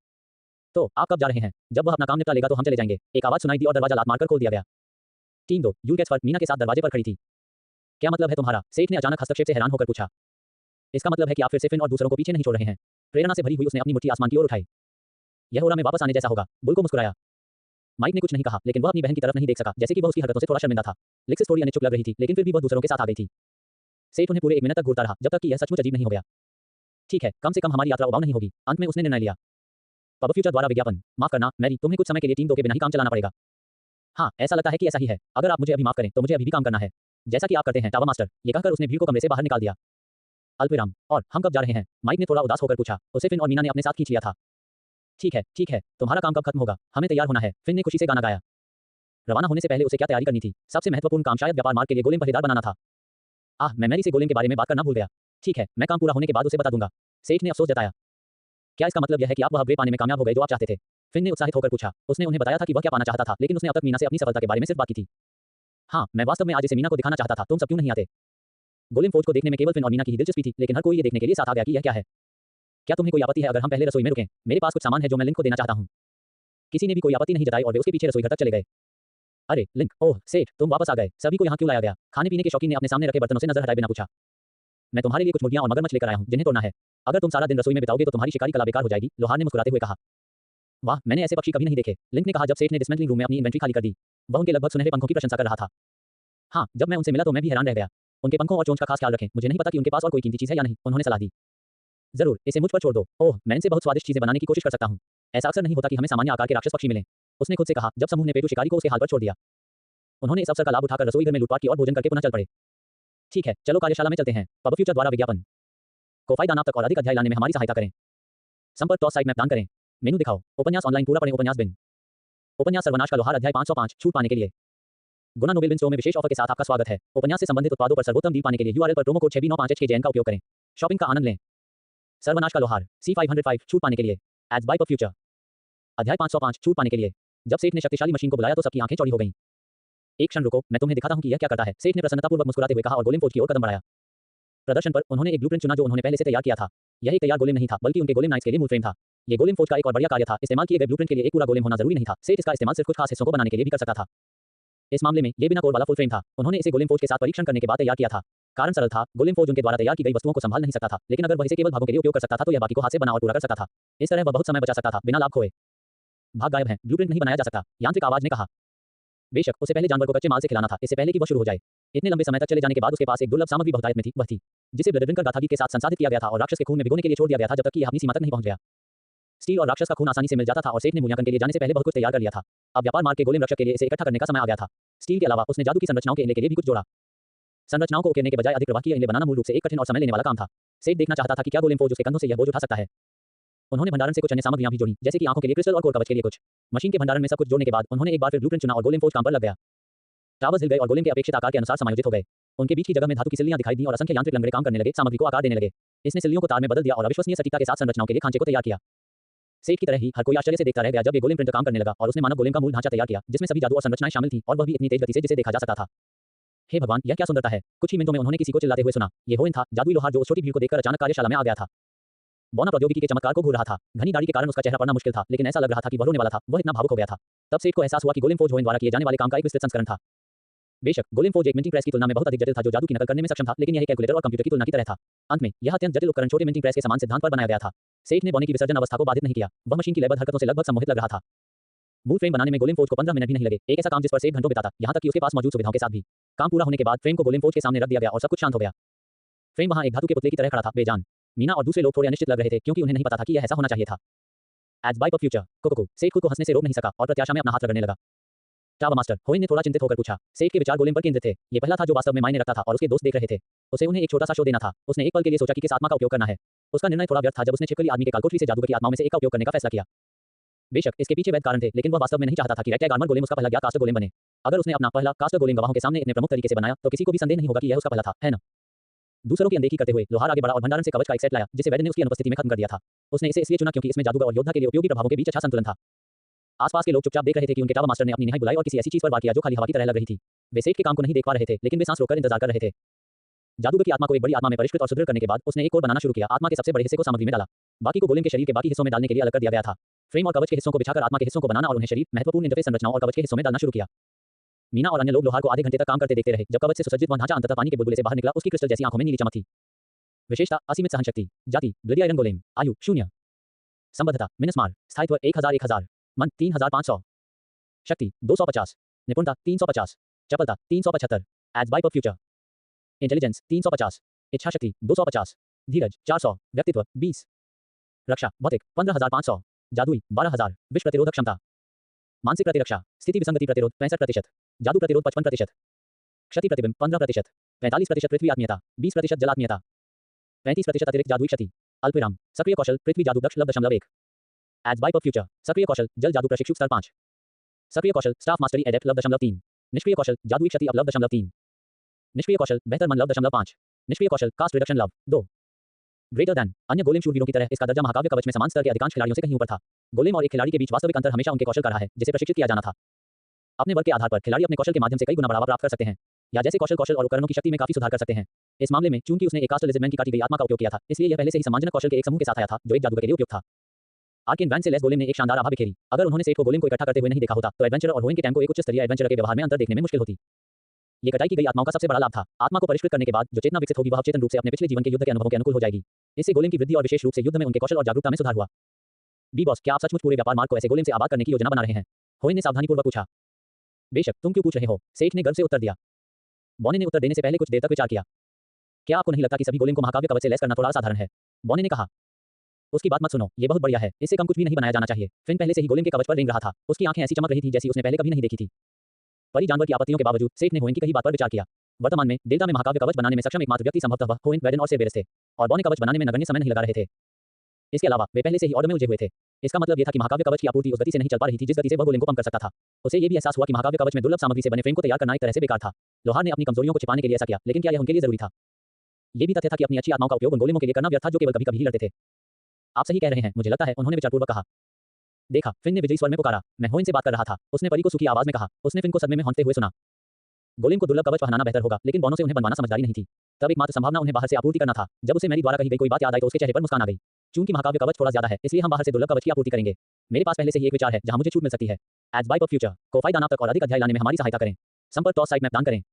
तो आप कब जा रहे हैं? जब वह अपना काम निपटा लेगा तो हम चले जाएंगे। एक आवाज सुनाई दी और दरवाजा लात मारकर खोल दिया गया। टीम 2 यूलकेट्स मीना के साथ दरवाजे पर खड़ी थी। क्या मतलब है तुम्हारा? सेठ ने अचानक हस्तक्षेप से हैरान होकर पूछा। इसका मतलब है कि आप फिर से फिन और दूसरों को पीछे नहीं छोड़ रहे हैं। प्रेरणा से भरी हुई उसने अपनी मुट्ठी आसमान की ओर उठाई। यह ओरा में वापस आने जैसा होगा। बुल को मुस्कुराया। माइक ने कुछ नहीं कहा, लेकिन वह अपनी बहन की तरफ नहीं देख सका, जैसे कि वह उसकी हरकतों से थोड़ा शर्मिंदा था। लिक्सिस थोड़ी अनिच्छुक लग रही थी, लेकिन फिर भी वह दूसरों के साथ आ गई थी। सेठ उन्हें पूरे 1 मिनट तक घूरता रहा, जब तक कि यह सचमुच अजीब नहीं हो गया। ठीक है, कम से कम हमारी यात्रा उबाऊ नहीं होगी। अंत में उसने निर्णय लिया। पब फ्यूचर द्वारा विज्ञापन, माफ करना मैरी, तुम्हें कुछ समय के लिए टीम 2 के बिना ही काम चलाना पड़ेगा। हाँ, ऐसा लगता है कि ऐसा ही है। अगर आप मुझे अभी माफ करें तो मुझे अभी भी काम करना है, जैसा कि आप करते हैं टावर मास्टर। ये कहकर उसने भीड़ को कमरे से बाहर निकाल दिया। अल्पविराम। और हम कब जा रहे हैं? माइक ने थोड़ा उदास होकर पूछा। उसे फिन और मीना ने अपने साथ खींच लिया था। ठीक है, तुम्हारा काम कब खत्म होगा? हमें तैयार होना है। फिन ने खुशी से गाना गाया। रवाना होने से पहले उसे क्या तैयारी करनी थी? सबसे महत्वपूर्ण काम शायद व्यापार मार्ग के लिए गोलेम पहरेदार बनाना था। मैं मैरी से गोलेम के बारे में बात करना भूल गया। ठीक है, मैं काम पूरा होने के बाद उसे बता दूंगा। सेठ ने अफसोस जताया। क्या इसका मतलब यह है कि आप वह अपग्रेड पाने में कामयाब हो गए जो आप चाहते थे? फिन ने उत्साहित होकर पूछा। उसने उन्हें बताया था कि वह क्या पाना चाहता था, लेकिन उसने अब तक मीना से अपनी सफलता के बारे में सिर्फ बात की थी। हाँ, मैं वास्तव में आज इसे मीना को दिखाना चाहता था। तुम सब क्यों नहीं आते? गोलेम फौज को देखने में केवल फिन और मीना की ही दिलचस्पी थी, लेकिन हर कोई ये देखने के लिए साथ आ गया कि यह क्या है। क्या तुम्हें कोई आपत्ति है अगर हम पहले रसोई में रुकें? मेरे पास कुछ सामान है जो मैं लिंक को देना चाहता हूँ। किसी ने भी कोई आपत्ति नहीं जताई और वे उसके पीछे रसोई घर तक चले गए। अरे लिंक, ओह सेठ, तुम वापस आ गए। सभी को यहाँ क्यों लाया गया? खाने पीने के शौकीन ने अपने सामने रखे बर्तनों से नजर हटाए बिना पूछा। मैं तुम्हारे लिए कुछ मुर्गियां और मगरमच्छ लेकर आया हूँ जिन्हें तोड़ना है। अगर तुम सारा दिन रसोई में बिताओगे तो तुम्हारी शिकारी कला बेकार हो जाएगी, लोहार ने मुस्कुराते हुए कहा। वाह, मैंने ऐसे पक्षी कभी नहीं देखे, लिंक ने कहा जब सेठ ने डिसमेंटलिंग रूम में अपनी इन्वेंट्री खाली कर दी। वह उनके लगभग सुनहरे पंखों की प्रशंसा कर रहा था। हाँ, जब मैं उनसे मिला तो मैं भी हैरान रह गया। उनके पंखों और चोंच का खास ख्याल रखें, मुझे नहीं पता कि उनके पास और कोई कीमती चीज है या नहीं, उन्होंने सलाह दी। जरूर, इसे मुझ पर छोड़ दो। ओह, मैं इनसे बहुत स्वादिष्ट चीजें बनाने की कोशिश कर सकता हूँ। ऐसा अक्सर नहीं होता कि हमें सामान्य आकार के राक्षस पक्षी मिलें, उसने खुद से कहा जब समूह ने पेटू शिकारी को उसके हाल पर छोड़ दिया। उन्होंने इस अवसर का लाभ उठाकर रसोई घर में लूटपाट की और भोजन करके पुनः चल पड़े। ठीक है, चलो कार्यशाला में चलते हैं। पब फ्यूचर द्वारा विज्ञापन। कोफाई दानाप तक और अधिक अध्याय लाने में हमारी सहायता करें। संपर्क टॉस साइट मैप दान करें। मेनू दिखाओ। उपन्यास ऑनलाइन पूरा पढ़ें। उपन्यास बिन। उपन्यास सर्वनाश का लोहार अध्याय 505 छूट पाने के लिए। गुना नोबेल बिन स्टोर में विशेष ऑफर के साथ आपका स्वागत है। उपन्यास से संबंधित उत्पादों पर सर्वोत्तम डील पाने के लिए यूआरएल पर प्रोमो कोड 6B95HKJN का उपयोग करें। शॉपिंग का आनंद लें। सर्वनाश का लोहार C505 छूट पाने के लिए। Ads by pub future. अध्याय 505 छूट पाने के लिए। जब सेठ ने शक्तिशाली मशीन को बुलाया तो सबकी आंखें चौड़ी हो गईं। एक क्षण रुको, मैं तुम्हें दिखाता हूं कि यह क्या करता है, सेठ ने प्रसन्नतापूर्वक मुस्कुराते हुए कहा और गोलेम फौज की ओर कदम बढ़ाया। प्रदर्शन पर उन्होंने एक ब्लूप्रिंट चुना जो उन्होंने पहले से तैयार किया था। यह एक तैयार गोलेम नहीं था, बल्कि उनके गोलेम नाइट्स के लिए मूल फ्रेम था। ये गोलेम फौज का एक और बढ़िया कार्य था। इस्तेमाल किए गए ब्लूप्रिंट के लिए एक पूरा गोलेम होना जरूरी नहीं था। सेठ इसका इस्तेमाल सिर्फ कुछ खास हिस्सों को बनाने के लिए भी कर सकता था। इस मामले में ये बिना कोर वाला फुल फ्रेम था। उन्होंने इसे गोलेम फौज के साथ परीक्षण करने के बाद तैयार किया था। कारण सरल था, गोलेम फौज उनके द्वारा तैयार की गई वस्तुओं को संभाल नहीं सकता था, लेकिन अगर वह इसे केवल भागों के लिए उपयोग कर सकता था तो यह बाकी को हाथ से बना और पूरा कर सकता था। इस तरह वह बहुत समय बचा सकता था बिना लाभ खोए। भाग गायब है, ब्लूप्रिंट नहीं बनाया जा सकता, यांत्रिक आवाज ने कहा। बेशक, उसे पहले जानवर को कच्चे माल से खिलाना था, इससे पहले कि वह शुरू हो जाए। इतने लंबे समय तक चले जाने के बाद उसके पास एक दुर्लभ सामग्री बहुतायत में थी, वह थी जिसे ब्लड ड्रिंकर गाथागी के साथ संसाधित किया गया था और राक्षस के खून में भिगोने के लिए छोड़ दिया गया था जब तक कि यह अपनी सीमा तक नहीं पहुंच गया। स्टील और राक्षस का खून आसानी से मिल जाता था और सेठ ने मूल्यांकन के लिए जाने से पहले बहुत कुछ तैयार कर लिया था। अब व्यापार मार्ग के गोलेम रक्षक के लिए इसे इकट्ठा करने का समय आ गया था। स्टील के अलावा उसने जादू की संरचनाओं के इनले के लिए भी कुछ जोड़ा। संरचनाओं को उकेरने के बजाय अधिक प्रवाहकीय इनले बनाना मूल रूप से एक कठिन और समय लेने वाला काम था। सेठ देखना चाहता था कि क्या गोलेम फौज उसके कंधों से यह बोझ उठा सकता है। उन्होंने भंडारण से कुछ अन्य सामग्रियां भी जोड़ी, जैसे कि आंखों के लिए क्रिस्टल और कोर कवच के लिए कुछ। मशीन के भंडारण में सब कुछ जोड़ने के बाद उन्होंने एक बार फिर ब्लूप्रिंट चुना और गोलेम फौज काम पर लग गया। टावर्स हिल गए और गोलेम के अपेक्षित आकार के अनुसार समायोजित हो गए। उनके बीच की जगह में धातु की सिल्लियां दिखाई दी और असंख्य यांत्रिक लंगड़े काम करने लगे, सामग्री को आकार देने लगे। इसने सिल्लियों को तार में बदल दिया और अविश्वसनीय सटीकता के साथ संरचनाओं के लिए खांचे को तैयार किया। सेठ की तरह ही हर कोई आश्चर्य से देखता रह गया जब ये गोलेम प्रिंटर काम करने लगा और उसने मानव गोलेम का मूल ढांचा तैयार किया, जिसमें सभी जादू और संरचनाएं शामिल थीं और वह भी इतनी तेज गति से जिसे देखा जा सकता था। हे भगवान, यह क्या सुंदरता है। कुछ ही मिनटों में उन्होंने किसी को चिल्लाते हुए सुना। ये होइन था, जादुई लोहार जो उस छोटी भीड़ को देखकर अचानक कार्यशाला में आ गया था। बौना प्रौद्योगिकी के चमत्कार को घूर रहा था। घनी दाढ़ी के कारण उसका चेहरा पढ़ना मुश्किल था, लेकिन ऐसा लग रहा था कि वह रोने वाला था। वह इतना भावुक हो गया था। तब सेठ को एहसास हुआ कि गोलेम फौज होइन द्वारा किए जाने वाले काम का एक विस्तृत संस्करण था। बेशक, गोलेम फौज एक मिंटिंग प्रेस की तुलना में बहुत अधिक जटिल था जो जादू की नकल करने में सक्षम था, लेकिन यह एक कैलकुलेटर और कंप्यूटर की तुलना की तरह था। अंत में यह अत्यंत जटिल उपकरण छोटे मिंटिंग प्रेस के समान सिद्धांत पर बनाया गया था। सेठ ने बौने की विसर्जन अवस्था को बाधित नहीं किया। वह मशीन की लयबद्ध हरकतों से लगभग सम्मोहित लग रहा था। मूल फ्रेम बनाने में गोलेम फौज को 15 मिनट भी नहीं लगे। एक ऐसा काम जिस पर सेठ घंटों बिताता, यहाँ तक कि उसके पास मौजूद सुविधाओं के साथ भी। काम पूरा होने के बाद फ्रेम को गोलेम फौज के सामने रख दिया गया और सब कुछ शांत हो गया। फ्रेम वहाँ एक धातु के पुतले की तरह खड़ा था, बेजान। मीना और दूसरे लोग थोड़े अनिश्चित लग रहे थे क्योंकि उन्हें नहीं पता था कि यह ऐसा होना चाहिए था। Ads by pub future. कोको। सेठ खुद को हंसने से रोक नहीं सका और प्रत्याशा में अपना हाथ रगड़ने लगा। Tower master. होइन ने थोड़ा चिंतित होकर पूछा। सेठ के विचार गोलेम पर केंद्रित थे। ये पहला था जो वास्तव में मायने रखता था और उसके दोस्त देख रहे थे। उसे उन्हें एक छोटा सा शो देना था। उसने एक पल के लिए सोचा कि किस आत्मा का उपयोग करना है। उसका निर्णय थोड़ा व्यर्थ था जब उसने छिपकली आदमी के कालकोठरी से जादूगर की आत्माओं में से एक का उपयोग करने का फैसला किया। बेशक, इसके पीछे वैध कारण थे, लेकिन वह वास्तव में नहीं चाहता था कि रैगटैग आर्मर गोलेम उसका पहला ज्ञात कास्ट गोलेम बने। अगर उसने अपना पहला कास्ट गोलेम गवाहों के सामने इतने प्रमुख तरीके से बनाया तो किसी को भी संदेह नहीं होगा कि यह उसका पहला था, है ना? दूसरों की अनदेखी करते हुए लोहार आगे बढ़ा और भंडारण से कवच का एक सेट लाया, जिसे वैद्य ने उसकी अनुपस्थिति में खत्म कर दिया था। उसने इसे इसलिए चुना क्योंकि इसमें जादूगर और योद्धा के लिए उपयोगी प्रभावों के बीच अच्छा संतुलन था। आसपास के लोग चुपचाप देख रहे थे कि उनके टावर मास्टर ने अपनी निहाई बुलाई और किसी ऐसी चीज पर वार किया जो खाली हवा की तरह लग रही थी। वे सेठ के काम को नहीं देख पा रहे थे, लेकिन वे सांस रोककर इंतजार कर रहे थे। जादूगर की आत्मा को एक बड़ी आत्मा में परिष्कृत और सुदृढ़ करने के बाद उसने एक कोर बनाना शुरू किया। आत्मा के सबसे बड़े हिस्से को सामग्री में डाला, बाकी को गोलेम के शरीर के बाकी हिस्सों में डालने के लिए अलग कर दिया गया था। फ्रेम और कवच के हिस्सों को बिछाकर आत्मा के हिस्सों को बनाना और उन्हें शरीर, महत्वपूर्ण इंटरफेस संरचनाओं और कवच के हिस्सों में डालना शुरू किया। मीना और अन्य लोग लोहार को आधे घंटे तक काम करते देखते रहे। जब कवच से सुसज्जित वह ढांचा अंततः पानी के बुलबुले से बाहर निकला, उसकी क्रिस्टल जैसी आंखों में नीली चमक थी। विशेषता: असीमित सहनशक्ति। जाति: ब्लडी आयरन गोलेम। आयु: 0। संबद्धता: मिनस्मार। स्थायित्व: 1000। मन: 3500। शक्ति: 250। निपुणता: 350। चपलता: 375। Ads by pub future. Intelligence: 350। इच्छा शक्ति: 250। धीरज: 400। व्यक्तित्व: 20। रक्षा भौतिक: 15500। जादुई: 12000। विश्व प्रतिरोधक क्षमता। मानसिक प्रतिरक्षा, स्थिति विसंगति प्रतिरोध 65%। जादू प्रतिरोध 55%। क्षति प्रतिबिंब 15%। 45% पृथ्वी आत्मीयता, 20% जल आत्मीयता, 35% अतिरिक्त जादुई क्षति। अल्पविराम, सक्रिय कौशल पृथ्वी जादू दक्ष + 1। Ads by pub future. सक्रिय कौशल जल जादू प्रशिक्षु स्तर 5। सक्रिय कौशल स्टाफ मास्टरी एडेप्ट + 3। निष्क्रिय कौशल जादुई क्षति अब + 3। निष्क्रिय कौशल बेहतर मन + 5। निष्क्रिय कौशल कास्ट रिडक्शन 2। ग्रेटर दैन अन्य गोलेम शूरवीरों की तरह इसका दर्जा महाकाव्य कवच में समान स्तर के अधिकांश खिलाड़ियों से कहीं ऊपर था। गोलेम और एक खिलाड़ी के बीच वास्तविक अंतर हमेशा उनके कौशल का रहा है, जिसे प्रशिक्षित किया जाना था। अपने वर्ग के आधार पर खिलाड़ी अपने कौशल के माध्यम से कई गुना बढ़ावा प्राप्त कर सकते हैं, या जैसे कौशल और उपकरणों की शक्ति में काफी सुधार कर सकते हैं। इस मामले में चूंकि उसने एक कास्ट लिज़र्डमैन की काटी गई आत्मा का उपयोग किया था, इसलिए यह पहले से ही सम्मानजनक कौशल के एक समूह के साथ आया था जो एक जादूगर के लिए उपयुक्त था। आर्केन वैन से लेस गोलेम ने एक शानदार आभा बिखेरी। अगर उन्होंने सेठ को गोलेम को इकट्ठा करते हुए नहीं देखा होता तो एडवेंचर और होइन के टैंक को एक उच्च स्तरीय एडवेंचर के व्यवहार में अंतर देखने में मुश्किल होती। ये कटाई की गई आत्माओं का सबसे बड़ा लाभ था। आत्मा को परिष्कृत करने के बाद जो चेतना विकसित होगी वह अवचेतन रूप से अपने पिछले जीवन के युद्ध के अनुभवों के अनुकूल हो जाएगी। इससे गोलेम की वृद्धि और विशेष रूप से युद्ध में उनके कौशल और जागरूकता में सुधार हुआ। बी बॉस, क्या आप सचमुच पूरे व्यापार मार्ग को ऐसे गोलेम से आबाद करने की योजना बना रहे हैं? होइन ने सावधानीपूर्वक पूछा। बेशक, तुम क्यों पूछ रहे हो? सेठ ने गर्व से उत्तर दिया। बॉने ने उत्तर देने से पहले कुछ देर तक विचार किया। क्या आपको नहीं लगता कि सभी गोलेम को महाकाव्य कवच से लैस करना थोड़ा असाधारण है? बॉने ने कहा। उसकी बात मत सुनो, ये बहुत बढ़िया है, इससे कम कुछ भी नहीं बनाया जाना चाहिए। फिन पहले से ही गोलेम के कवच पर रेंग रहा था, उसकी आंखें ऐसी चमक रही थी जैसी उसने पहले कभी नहीं देखी थी। परी जानवर की आपत्तियों के बावजूद सेठ ने होइन की कही बात पर विचार किया। वर्तमान में डेल्टा में महाकाव्य कवच बनाने में सक्षम एकमात्र व्यक्ति संभवतः वह होइन, वेडन और सेबेरस थे, और बॉने कवच बनाने में नगण्य समय नहीं लगा रहे थे। इसके अलावा वे पहले से ही ऑर्डर में उलझे हुए थे। इसका मतलब यह था कि महाकाव्य कवच की आपूर्ति उस गति से नहीं चल पा रही थी जिस गति से वह गोलेम को पंप कर सकता था। उसे यह भी एहसास हुआ कि महाकाव्य कवच में दुर्लभ सामग्री से बने फ्रेम को तैयार करना एक तरह से बेकार था। लोहार ने अपनी कमजोरियों को छिपाने के लिए ऐसा किया, लेकिन क्या यह उनके लिए जरूरी था? यह भी तथ्य था कि अपनी अच्छी आत्माओं का उपयोग उन गोलेमों के लिए करना व्यर्थ था जो केवल कभी-कभी ही लड़ते थे। आप सही कह रहे हैं, मुझे लगता है, उन्होंने विचारपूर्वक कहा। देखा, फिन ने विजयी स्वर में पुकारा। मैं होइन से बात कर रहा था, उसने परी को सूखी आवाज में कहा। उसने फिन को सदमे में हौंकते हुए सुना। गोलेम को दुर्लभ कवच पहनाना बेहतर होगा, लेकिन बॉनों से उन्हें बनवाना समझदारी नहीं थी। तब एकमात्र संभावना उन्हें बाहर से आपूर्ति करना था। जब उसे मैरी द्वारा कही गई कोई बात याद आई तो उसके चेहरे पर मुस्कान आ गई। चूंकि महाकाव्य कवच थोड़ा ज्यादा है, इसलिए हम बाहर से दुर्लभ कवच की आपूर्ति करेंगे। मेरे पास पहले से ही एक विचार है जहां मुझे छूट मिल सकती है। एज बाय फॉर फ्यूचर को फायदा नाम तक और अधिक अध्याय लाने में हमारी सहायता करें। संपर्क टॉस साइट मैप दान करें।